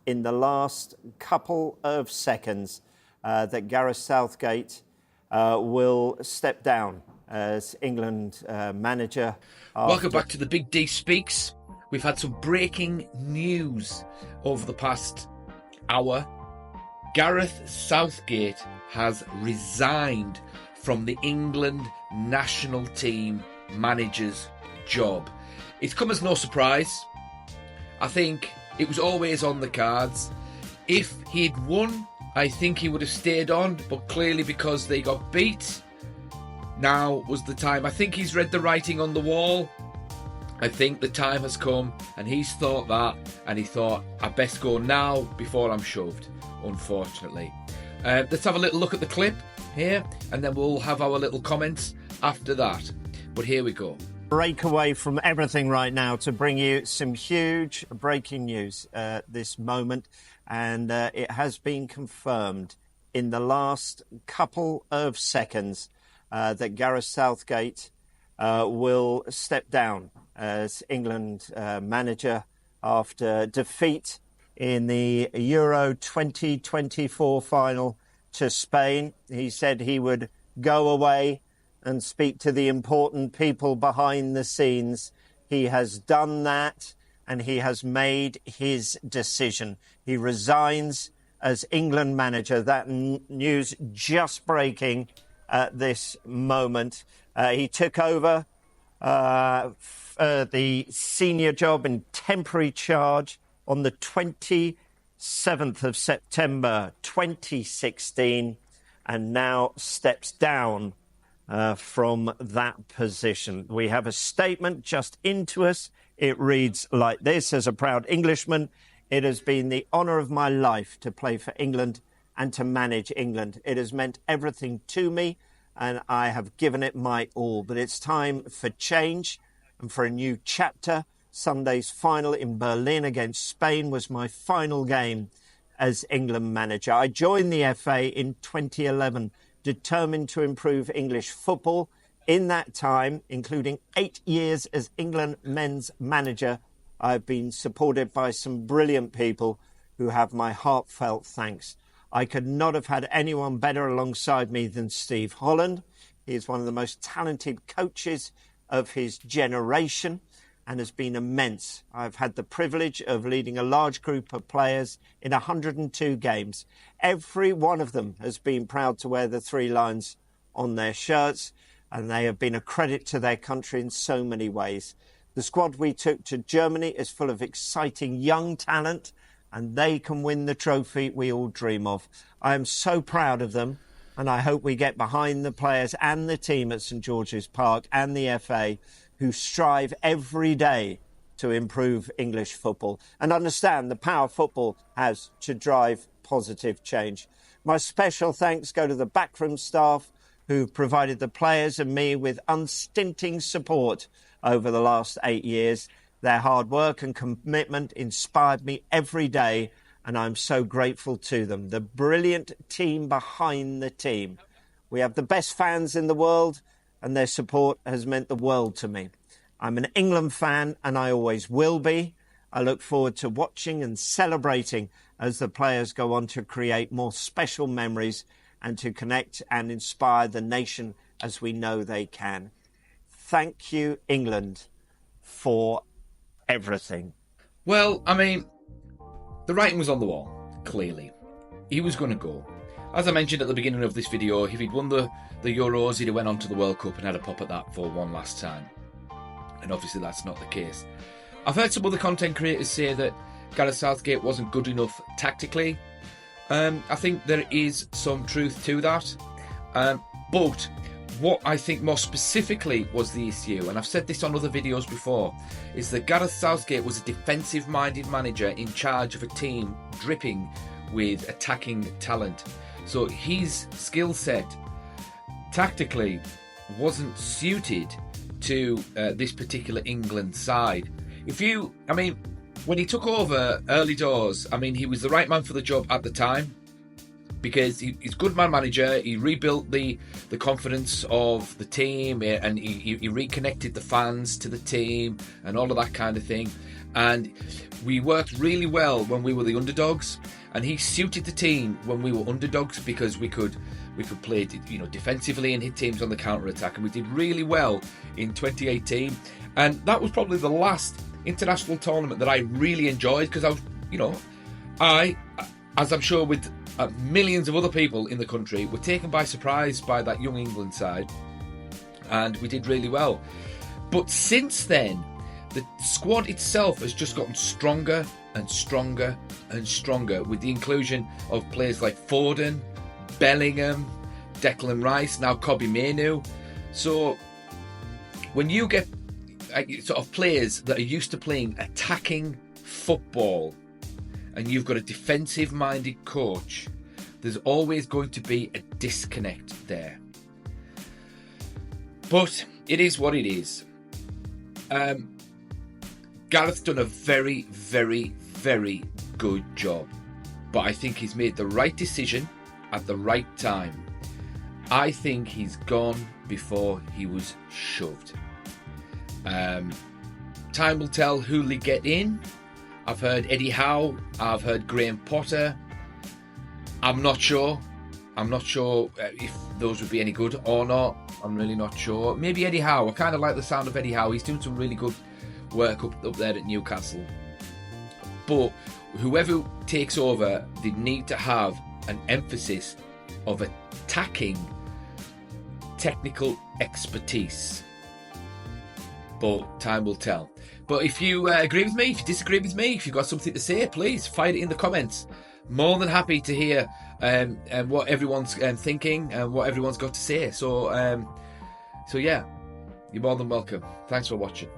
in the last couple of seconds that Gareth Southgate will step down as England manager. Welcome back to the Big D Speaks. We've had some breaking news over the past hour. Gareth Southgate has resigned from the England national team manager's job. It's come as no surprise. I think it was always on the cards. If he'd won, I think he would have stayed on, but clearly because they got beat, now was the time. I think he's read the writing on the wall. I think the time has come, and he's thought that, and he thought, I best go now before I'm shoved, unfortunately. Let's have a little look at the clip here, and then we'll have our little comments after that. But here we go. Break away from everything right now to bring you some huge breaking news this moment, and it has been confirmed in the last couple of seconds that Gareth Southgate will step down as England manager after defeat in the Euro 2024 final to Spain. He said he would go away and speak to the important people behind the scenes. He has done that, and he has made his decision. He resigns as England manager. That news just breaking at this moment. He took over the senior job in temporary charge on the 27th of September 2016, and now steps down from that position. We have a statement just into us. It reads like this: as a proud Englishman, it has been the honour of my life to play for England and to manage England. It has meant everything to me, and I have given it my all. But it's time for change and for a new chapter. Sunday's final in Berlin against Spain was my final game as England manager. I joined the FA in 2011, determined to improve English football. In that time, including 8 years as England men's manager, I've been supported by some brilliant people who have my heartfelt thanks. I could not have had anyone better alongside me than Steve Holland. He is one of the most talented coaches of his generation and has been immense. I've had the privilege of leading a large group of players in 102 games. Every one of them has been proud to wear the 3 lions on their shirts, and they have been a credit to their country in so many ways. The squad we took to Germany is full of exciting young talent, and they can win the trophy we all dream of. I am so proud of them, and I hope we get behind the players and the team at St George's Park and the FA, who strive every day to improve English football and understand the power football has to drive positive change. My special thanks go to the backroom staff who provided the players and me with unstinting support over the last 8 years. Their hard work and commitment inspired me every day, and I'm so grateful to them. The brilliant team behind the team. We have the best fans in the world, and their support has meant the world to me. I'm an England fan, and I always will be. I look forward to watching and celebrating as the players go on to create more special memories and to connect and inspire the nation as we know they can. Thank you, England, for everything. Well, I mean, the writing was on the wall, clearly. He was going to go. As I mentioned at the beginning of this video, if he'd won the Euros, he'd have went on to the World Cup and had a pop at that for one last time. And obviously that's not the case. I've heard some other content creators say that Gareth Southgate wasn't good enough tactically. I think there is some truth to that. But what I think more specifically was the issue, and I've said this on other videos before, is that Gareth Southgate was a defensive-minded manager in charge of a team dripping with attacking talent. So his skill set tactically wasn't suited to this particular England side. When he took over early doors, he was the right man for the job at the time, because he's a good man manager. He rebuilt the confidence of the team, and he reconnected the fans to the team and all of that kind of thing. And we worked really well when we were the underdogs, and he suited the team when we were underdogs because we could play, defensively and hit teams on the counter attack, and we did really well in 2018. And that was probably the last international tournament that I really enjoyed because I, as I'm sure with millions of other people in the country, were taken by surprise by that young England side, and we did really well. But since then, the squad itself has just gotten stronger and stronger and stronger with the inclusion of players like Foden, Bellingham, Declan Rice, now Kobbie Mainoo. So when you get sort of players that are used to playing attacking football and you've got a defensive-minded coach, there's always going to be a disconnect there. But it is what it is. Gareth's done a very, very, very good job. But I think he's made the right decision at the right time. I think he's gone before he was shoved. Time will tell who'll get in. I've heard Eddie Howe. I've heard Graham Potter. I'm not sure. If those would be any good or not. I'm really not sure. Maybe Eddie Howe. I kind of like the sound of Eddie Howe. He's doing some really good work up there at Newcastle. But whoever takes over, they need to have an emphasis of attacking technical expertise. But time will tell. But if you agree with me, if you disagree with me, if you've got something to say, please fire it in the comments. More than happy to hear what everyone's thinking and what everyone's got to say. So yeah, you're more than welcome. Thanks for watching.